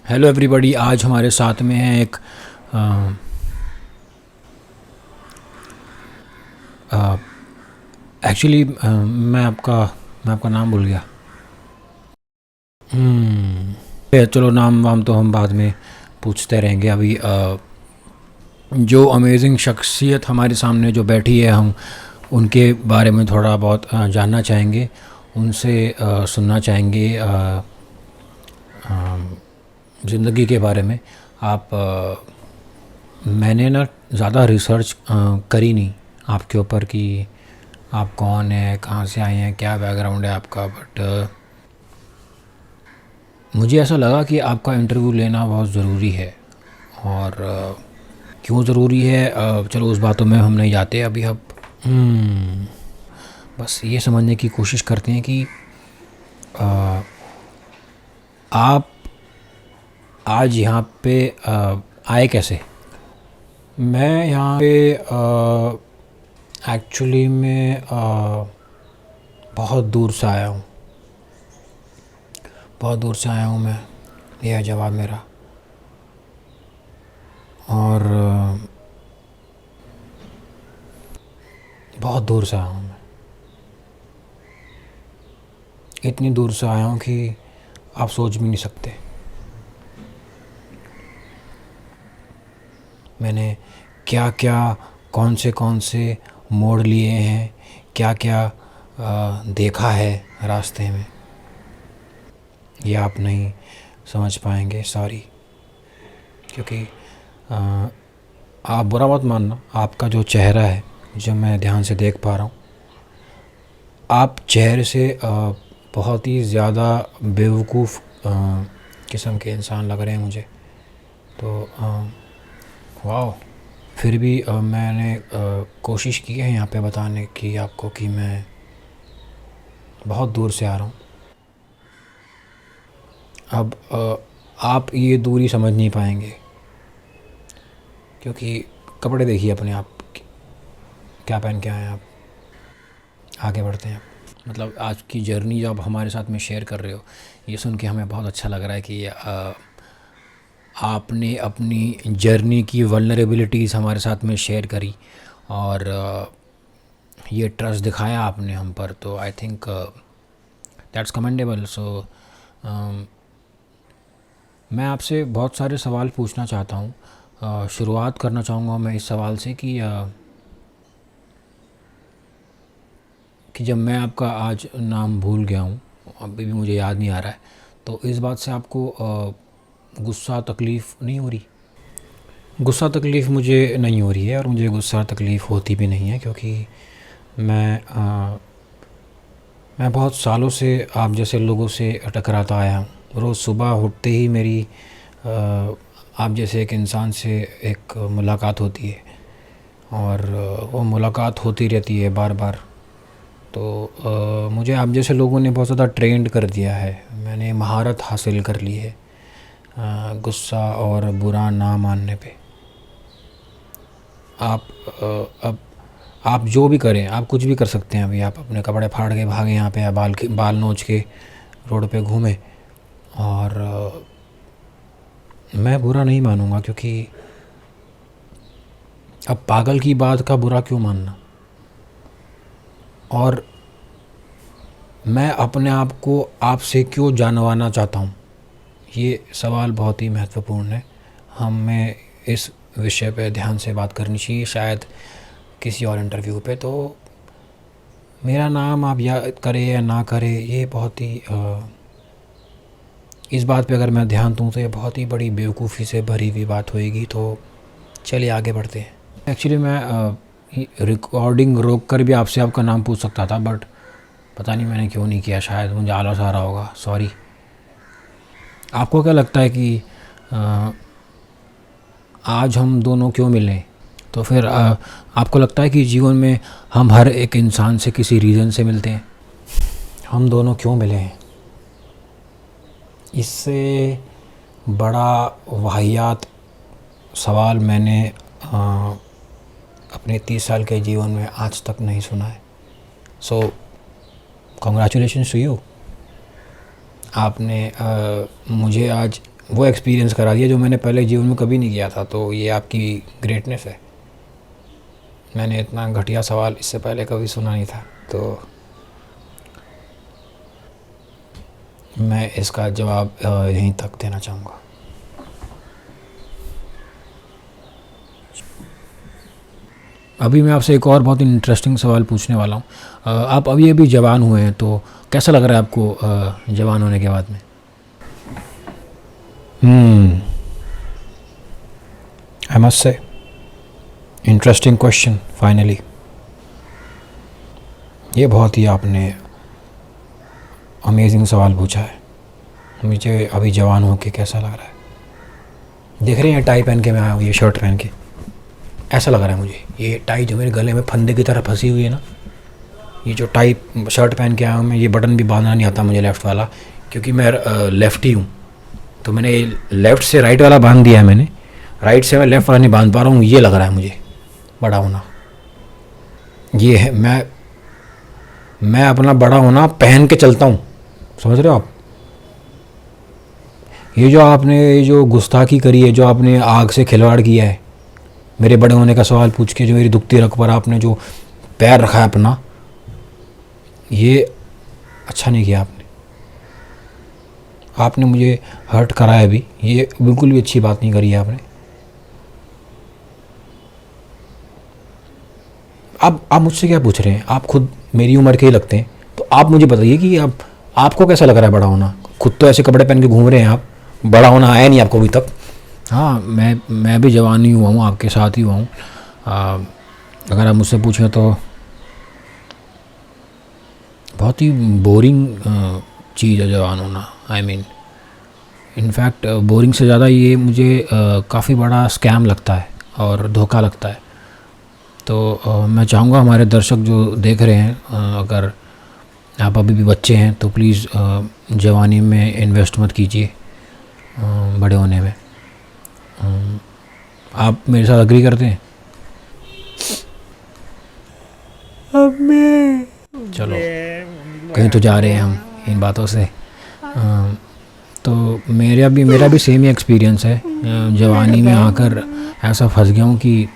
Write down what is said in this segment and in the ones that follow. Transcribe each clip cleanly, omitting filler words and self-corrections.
Hello everybody. आज हमारे साथ में है एक एक्चुअली मैं आपका नाम भूल गया। चलो नाम वाम तो हम बाद में पूछते रहेंगे। अभी जो अमेजिंग शख्सियत हमारे सामने जो बैठी है, हम उनके बारे में थोड़ा बहुत जानना चाहेंगे, उनसे सुनना चाहेंगे ज़िंदगी के बारे में। आप मैंने ना ज़्यादा रिसर्च करी नहीं आपके ऊपर कि आप कौन हैं, कहाँ से आए हैं, क्या बैकग्राउंड है आपका, बट मुझे ऐसा लगा कि आपका इंटरव्यू लेना बहुत ज़रूरी है। और क्यों ज़रूरी है, चलो उस बातों में हम नहीं जाते अभी। अब बस ये समझने की कोशिश करते हैं कि आप आज यहाँ पे आए कैसे। मैं यहाँ पे एक्चुअली में बहुत दूर से आया हूँ। बहुत दूर से आया हूँ मैं, यह है जवाब मेरा। और बहुत दूर से आया हूँ मैं। इतनी दूर से आया हूँ कि आप सोच भी नहीं सकते। मैंने क्या क्या कौन से मोड़ लिए हैं, क्या क्या देखा है रास्ते में, ये आप नहीं समझ पाएंगे। सॉरी, क्योंकि आप बुरा मत मानना, आपका जो चेहरा है जो मैं ध्यान से देख पा रहा हूँ, आप चेहरे से बहुत ही ज़्यादा बेवकूफ़ किस्म के इंसान लग रहे हैं मुझे। तो वाह, फिर भी मैंने कोशिश की है यहाँ पे बताने की आपको कि मैं बहुत दूर से आ रहा हूँ। अब आप ये दूरी समझ नहीं पाएंगे, क्योंकि कपड़े देखिए अपने आप क्या पहन के आए हैं आप। आगे बढ़ते हैं। मतलब आज की जर्नी जो आप हमारे साथ में शेयर कर रहे हो, ये सुन के हमें बहुत अच्छा लग रहा है कि आपने अपनी जर्नी की वल्नरेबिलिटीज़ हमारे साथ में शेयर करी और ये ट्रस्ट दिखाया आपने हम पर। तो आई थिंक दैट्स कमेंडेबल। सो मैं आपसे बहुत सारे सवाल पूछना चाहता हूँ। शुरुआत करना चाहूँगा मैं इस सवाल से कि जब मैं आपका आज नाम भूल गया हूँ, अभी भी मुझे याद नहीं आ रहा है, तो इस बात से आपको गुस्सा तकलीफ़ नहीं हो रही? गुस्सा तकलीफ़ मुझे नहीं हो रही है, और मुझे गुस्सा तकलीफ़ होती भी नहीं है, क्योंकि मैं बहुत सालों से आप जैसे लोगों से टकराता आया हूँ। रोज़ सुबह उठते ही मेरी आप जैसे एक इंसान से एक मुलाकात होती है, और वो मुलाकात होती रहती है बार बार। तो मुझे आप जैसे लोगों ने बहुत ज़्यादा ट्रेंड कर दिया है, मैंने महारत हासिल कर ली है गुस्सा और बुरा ना मानने पे। आप अब आप जो भी करें, आप कुछ भी कर सकते हैं। अभी आप अपने कपड़े फाड़ के भागे यहाँ पे, या बाल नोच के रोड पे घूमें, और मैं बुरा नहीं मानूंगा, क्योंकि अब पागल की बात का बुरा क्यों मानना। और मैं अपने आप को आपसे क्यों जानवाना चाहता हूँ, ये सवाल बहुत ही महत्वपूर्ण है। हमें इस विषय पे ध्यान से बात करनी चाहिए, शायद किसी और इंटरव्यू पे। तो मेरा नाम आप याद करें या ना करें, ये बहुत ही इस बात पे अगर मैं ध्यान दूँ तो ये बहुत ही बड़ी बेवकूफ़ी से भरी हुई बात होएगी। तो चलिए आगे बढ़ते हैं। एक्चुअली मैं रिकॉर्डिंग रोक कर भी आपसे आपका नाम पूछ सकता था, बट पता नहीं मैंने क्यों नहीं किया, शायद मुझे आलस आ रहा होगा। सॉरी। आपको क्या लगता है कि आज हम दोनों क्यों मिले? तो फिर आपको लगता है कि जीवन में हम हर एक इंसान से किसी रीज़न से मिलते हैं? हम दोनों क्यों मिले हैं, इससे बड़ा वाहियात सवाल मैंने अपने 30 साल के जीवन में आज तक नहीं सुना है। So congratulations to you. आपने मुझे आज वो एक्सपीरियंस करा दिया जो मैंने पहले जीवन में कभी नहीं किया था। तो ये आपकी ग्रेटनेस है। मैंने इतना घटिया सवाल इससे पहले कभी सुना नहीं था, तो मैं इसका जवाब यहीं तक देना चाहूँगा। अभी मैं आपसे एक और बहुत इंटरेस्टिंग सवाल पूछने वाला हूँ। आप अभी अभी जवान हुए हैं, तो कैसा लग रहा है आपको जवान होने के बाद में? I must say interesting question finally. ये बहुत ही आपने अमेजिंग सवाल पूछा है। मुझे अभी जवान हो के कैसा लग रहा है? देख रहे हैं टाई पहन के मैं आया हूँ, ये शर्ट पहन के ऐसा लग रहा है मुझे। ये टाई जो मेरे गले में फंदे की तरह फंसी हुई है ना, ये जो टाई शर्ट पहन के आया हूँ मैं, ये बटन भी बांधना नहीं आता मुझे लेफ़्ट वाला, क्योंकि मैं लेफ़्टी हूँ। तो मैंने लेफ़्ट से राइट वाला बांध दिया है मैंने, राइट से मैं लेफ़्ट वाला नहीं बांध पा रहा हूँ। ये लग रहा है मुझे बड़ा होना। ये है मैं अपना बड़ा होना पहन के चलता हूँ, समझ रहे हो आप? ये जो आपने ये जो गुस्ताखी करी है, जो आपने आग से खिलवाड़ किया है, मेरे बड़े होने का सवाल पूछ के जो मेरी दुखती रग पर आपने जो पैर रखा है अपना, ये अच्छा नहीं किया आपने मुझे हर्ट कराया भी। ये बिल्कुल भी अच्छी बात नहीं करी है आपने। आप मुझसे क्या पूछ रहे हैं? आप खुद मेरी उम्र के ही लगते हैं, तो आप मुझे बताइए कि आपको कैसा लग रहा है बड़ा होना? खुद तो ऐसे कपड़े पहन के घूम रहे हैं आप, बड़ा होना आया नहीं आपको अभी तक। हाँ, मैं भी जवान ही हुआ हूँ, आपके साथ ही हुआ हूँ। अगर आप मुझसे पूछें तो बहुत ही बोरिंग चीज़ है जवान होना। आई मीन इनफैक्ट बोरिंग से ज़्यादा ये मुझे काफ़ी बड़ा स्कैम लगता है और धोखा लगता है। तो मैं चाहूँगा हमारे दर्शक जो देख रहे हैं, अगर आप अभी भी बच्चे हैं तो प्लीज़ जवानी में इन्वेस्ट मत कीजिए बड़े होने में। आप मेरे साथ अग्री करते हैं? चलो, कहीं तो जा रहे हैं हम इन बातों से। तो मेरा भी सेम ही एक्सपीरियंस है। जवानी में आकर ऐसा फंस गया हूँ कि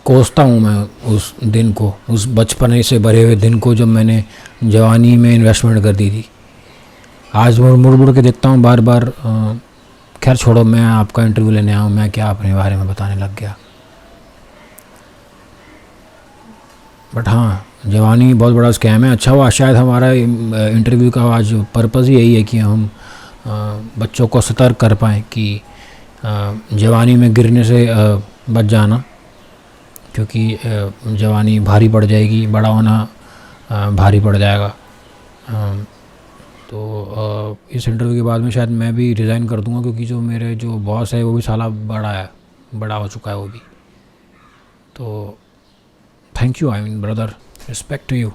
कोसता हूँ मैं उस दिन को, उस बचपने से भरे हुए दिन को जब मैंने जवानी में इन्वेस्टमेंट कर दी थी। आज मुड़ के देखता हूँ बार बार। खैर छोड़ो, मैं आपका इंटरव्यू लेने आया हूँ, मैं क्या अपने बारे में बताने लग गया। बट हाँ, जवानी बहुत बड़ा स्कैम है। अच्छा हुआ शायद हमारा इंटरव्यू का आज पर्पज़ ही यही है कि हम बच्चों को सतर्क कर पाएँ कि जवानी में गिरने से बच जाना, क्योंकि जवानी भारी पड़ जाएगी, बड़ा होना भारी पड़ जाएगा। तो इस इंटरव्यू के बाद में शायद मैं भी रिज़ाइन कर दूंगा, क्योंकि जो मेरे जो बॉस है वो भी साला बड़ा हो चुका है वो भी। तो thank you, I mean brother, respect to you.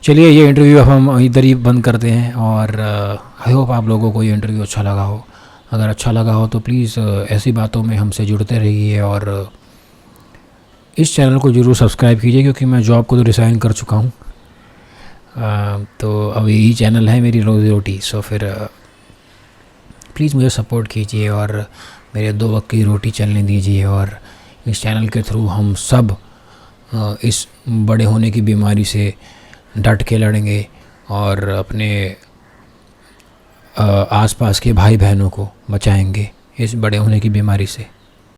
चलिए, ये इंटरव्यू अब हम इधर ही बंद करते हैं, और आई होप आप लोगों को ये इंटरव्यू अच्छा लगा हो। अगर अच्छा लगा हो तो प्लीज़ ऐसी बातों में हमसे जुड़ते रहिए, और इस चैनल को ज़रूर सब्सक्राइब कीजिए, क्योंकि मैं जॉब को तो रिज़ाइन कर चुका हूँ। तो अब यही चैनल है मेरी रोज़ी रोटी। सो फिर प्लीज़ मुझे सपोर्ट कीजिए और मेरे 2 वक्त की रोटी चलने दीजिए, और इस चैनल के थ्रू हम सब इस बड़े होने की बीमारी से डट के लड़ेंगे, और अपने आसपास के भाई बहनों को बचाएंगे इस बड़े होने की बीमारी से।